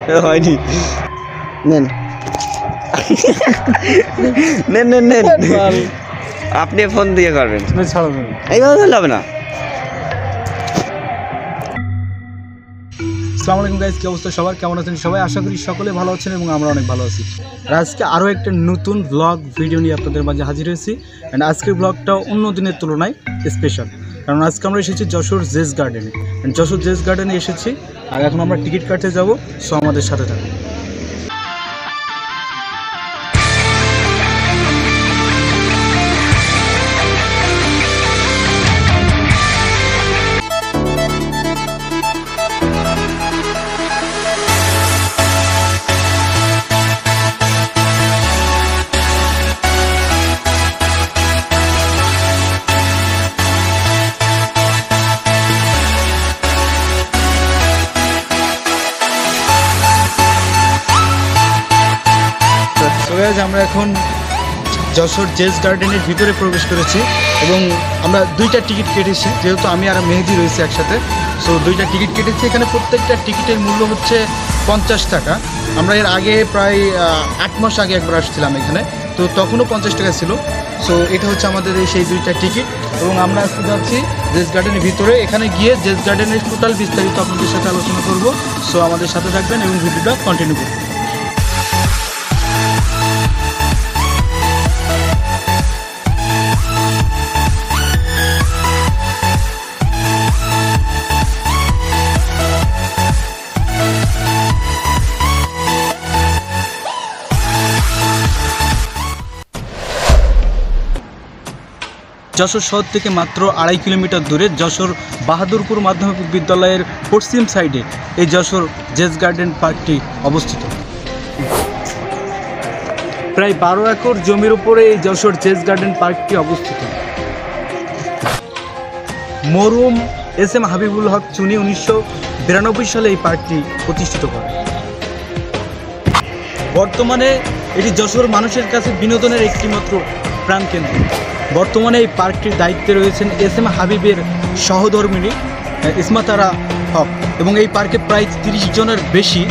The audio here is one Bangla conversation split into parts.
হয়নি। নেন নেন নেন নেন, আপনি ফোন দিয়ে করবেন, এইভাবে ধরলে হবে না। আসসালামু আলাইকুম গাইস, কি অবস্থা সবার, কেমন আছেন সবাই? আশা করি সকলে ভালো আছেন এবং আমরা অনেক ভালো আছি। আর আজকে আরও একটা নতুন ব্লগ ভিডিও নিয়ে আপনাদের মাঝে হাজির হয়েছি। অ্যান্ড আজকের ব্লগটা অন্য দিনের তুলনায় স্পেশাল, কারণ আজকে আমরা এসেছি যশোর জেস গার্ডেনে। অ্যান্ড যশোর জেস গার্ডেনে এসেছি, আর এখন আমরা টিকিট কাটতে যাব। সো আমাদের সাথে থাকুন। আমরা এখন যশোর জেস গার্ডেনের ভিতরে প্রবেশ করেছি এবং আমরা দুইটা টিকিট কেটেছি, যেহেতু আমি আর মেহেদি রয়েছি একসাথে। সো দুইটা টিকিট কেটেছি। এখানে প্রত্যেকটা টিকিটের মূল্য হচ্ছে 50 টাকা। আমরা এর আগে প্রায় 8 মাস আগে একবার আসছিলাম এখানে, তো তখনও 50 টাকা ছিল। সো এটা হচ্ছে আমাদের সেই দুইটা টিকিট এবং আমরা আজকে যাচ্ছি জেস গার্ডেনের ভিতরে। এখানে গিয়ে জেস গার্ডেনের টোটাল বিস্তারিত আপনাদের সাথে আলোচনা করব। সো আমাদের সাথে থাকবেন এবং ভিডিওটা কন্টিনিউ করবেন। যশোর শহর থেকে মাত্র 2.5 কিলোমিটার দূরে যশোর বাহাদুরপুর মাধ্যমিক বিদ্যালয়ের পশ্চিম সাইডে এই যশোর জেস গার্ডেন পার্কটি অবস্থিত। প্রায় 12 একর জমির উপরে এই যশোর জেস গার্ডেন পার্কটি অবস্থিত। মরহুম SM হাবিবুল হক চুনি 1992 সালে এই পার্কটি প্রতিষ্ঠিত করেন। বর্তমানে এটি যশোর মানুষের কাছে বিনোদনের একটিমাত্র প্রাণকেন্দ্র। বর্তমানে এই পার্কটির দায়িত্বে রয়েছেন SM হাবিবের সহধর্মিণী ইসমাতারা হক এবং এই পার্কে প্রায় 30 জনের বেশি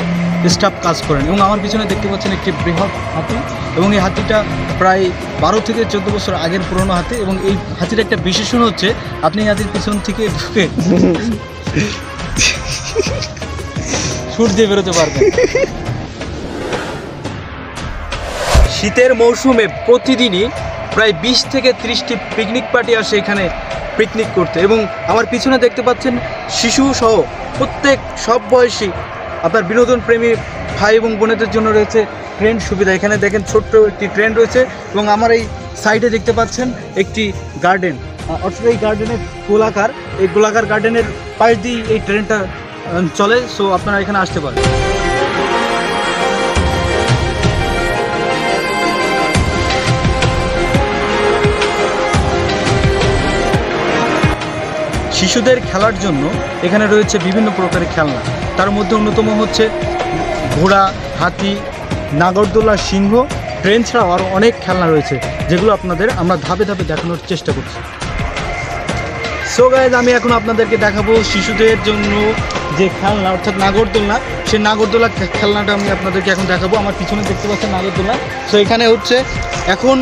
স্টাফ কাজ করেন। এবং আমার পিছনে দেখতে পাচ্ছেন একটি বৃহৎ হাতি, এবং এই হাতিটা প্রায় 12 থেকে 14 বছর আগের পুরনো হাতি। এবং এই হাতির একটা বিশেষণ হচ্ছে, আপনি এই হাতির পিছন থেকে ঢুকে ছুট দিয়ে বেরোতে পারবেন। শীতের মৌসুমে প্রতিদিনই প্রায় 20 থেকে 30টি পিকনিক পার্টি আসে এখানে পিকনিক করতে। এবং আমার পিছনে দেখতে পাচ্ছেন শিশু সহ প্রত্যেক সব বয়সী আপনার বিনোদন প্রেমী ভাই এবং বোনেদের জন্য রয়েছে ট্রেন সুবিধা। এখানে দেখেন ছোট্ট একটি ট্রেন রয়েছে এবং আমার এই সাইডে দেখতে পাচ্ছেন একটি গার্ডেন, অর্থাৎ এই গার্ডেনের এই গোলাকার গার্ডেনের পাশ দিয়ে এই ট্রেনটা চলে। সো আপনারা এখানে আসতে পারেন। শিশুদের খেলার জন্য এখানে রয়েছে বিভিন্ন প্রকারের খেলনা। তার মধ্যে অন্যতম হচ্ছে ঘোড়া, হাতি, নাগরদোলা, সিংহ, ট্রেন ছাড়াও আরও অনেক খেলনা রয়েছে, যেগুলো আমরা ধাপে ধাপে দেখানোর চেষ্টা করছি। সো গাইজ, আমি এখন আপনাদেরকে দেখাবো শিশুদের জন্য যে খেলনা, অর্থাৎ নাগরদোলনা। সেই নাগরদোলা খেলনাটা আমি আপনাদেরকে এখন দেখাবো। আমার পিছনে দেখতে পাচ্ছেন নাগরদোলা। সো এখানে হচ্ছে এখন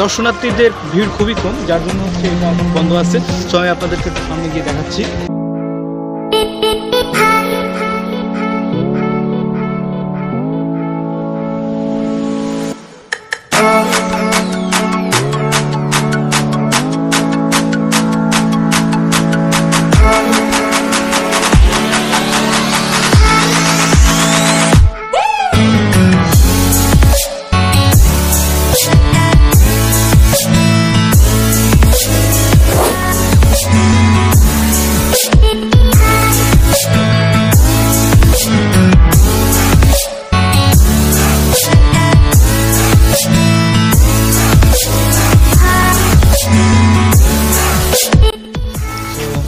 দর্শনার্থীদের ভিড় খুবই কম, যার জন্য হচ্ছে এটা বন্ধ আছে। সো আমি আপনাদেরকে সামনে গিয়ে দেখাচ্ছি।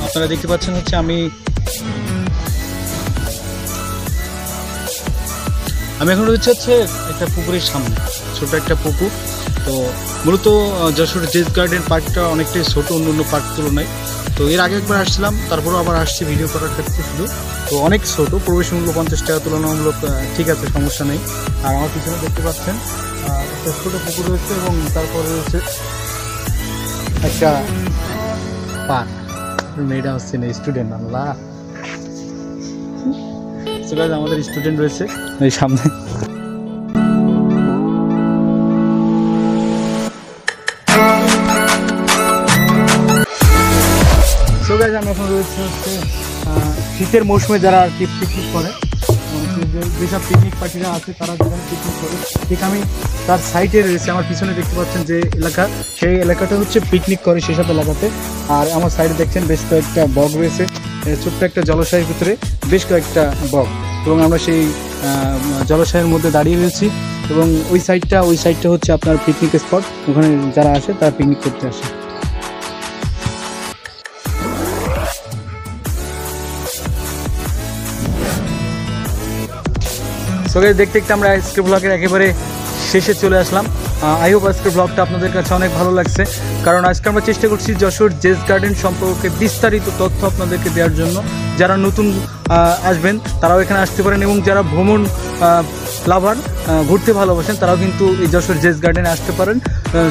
আপনারা দেখতে পাচ্ছেন হচ্ছে আমি এখন রয়েছে একটা পুকুরের সামনে, ছোট একটা পুকুর। তো মূলত যশোর জেস গার্ডেন পার্কটা অনেকটাই ছোট অন্য পার্ক তুলনায়। তো এর আগে একবার আসছিলাম, তারপরেও আবার আসছি ভিডিও করার ক্ষেত্রে শুধু। তো অনেক ছোটো, প্রবেশ মূল্য 50 টাকা, তুলনামূলক ঠিক আছে, সমস্যা নেই। আর আমার পিছনে দেখতে পাচ্ছেন একটা ছোটো পুকুর রয়েছে এবং তারপরে রয়েছে একটা পার্ক। মেয়েটা হচ্ছে না স্টুডেন্ট, আল্লাহ আমাদের স্টুডেন্ট রয়েছে এই সামনে। সো গাইস, আমি এখন রয়েছে হচ্ছে শীতের মৌসুমে যারা আর কি পিকনিক করে, যেসব পিকনিক পার্টিরা আছে তারা যেখানে পিকনিক করে, ঠিক আমি তার সাইডে রয়েছে। আমার পিছনে দেখতে পাচ্ছেন যে এলাকা, সেই এলাকাটা হচ্ছে পিকনিক করে সেসব এলাকাতে। আর আমার সাইডে দেখছেন বেশ কয়েকটা বগ রয়েছে, ছোট্ট একটা জলাশয়ের ভিতরে বেশ কয়েকটা বগ, এবং আমরা সেই জলাশয়ের মধ্যে দাঁড়িয়ে রয়েছি। এবং ওই সাইডটা হচ্ছে আপনার পিকনিক স্পট, ওখানে যারা আসে তারা পিকনিক করতে আসে। সো গাইস, দেখতে দেখতে আমরা আজকের ব্লগের একেবারে শেষে চলে আসলাম। আই হোপ আজকের ব্লগটা আপনাদের কাছে অনেক ভালো লাগছে, কারণ আজকে আমরা চেষ্টা করছি যশোর জেস গার্ডেন সম্পর্কে বিস্তারিত তথ্য আপনাদেরকে দেওয়ার জন্য। যারা নতুন আসবেন তারাও এখানে আসতে পারেন, এবং যারা ভ্রমণ লাভার, ঘুরতে ভালোবাসেন, তারাও কিন্তু এই যশোর জেস গার্ডেনে আসতে পারেন।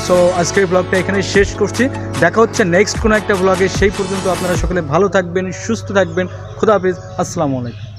সো আজকের ব্লগটা এখানে শেষ করছি, দেখা হচ্ছে নেক্সট কোনো একটা ব্লগে। সেই পর্যন্ত আপনারা সকলে ভালো থাকবেন, সুস্থ থাকবেন। খুদা হাফেজ, আসসালামু আলাইকুম।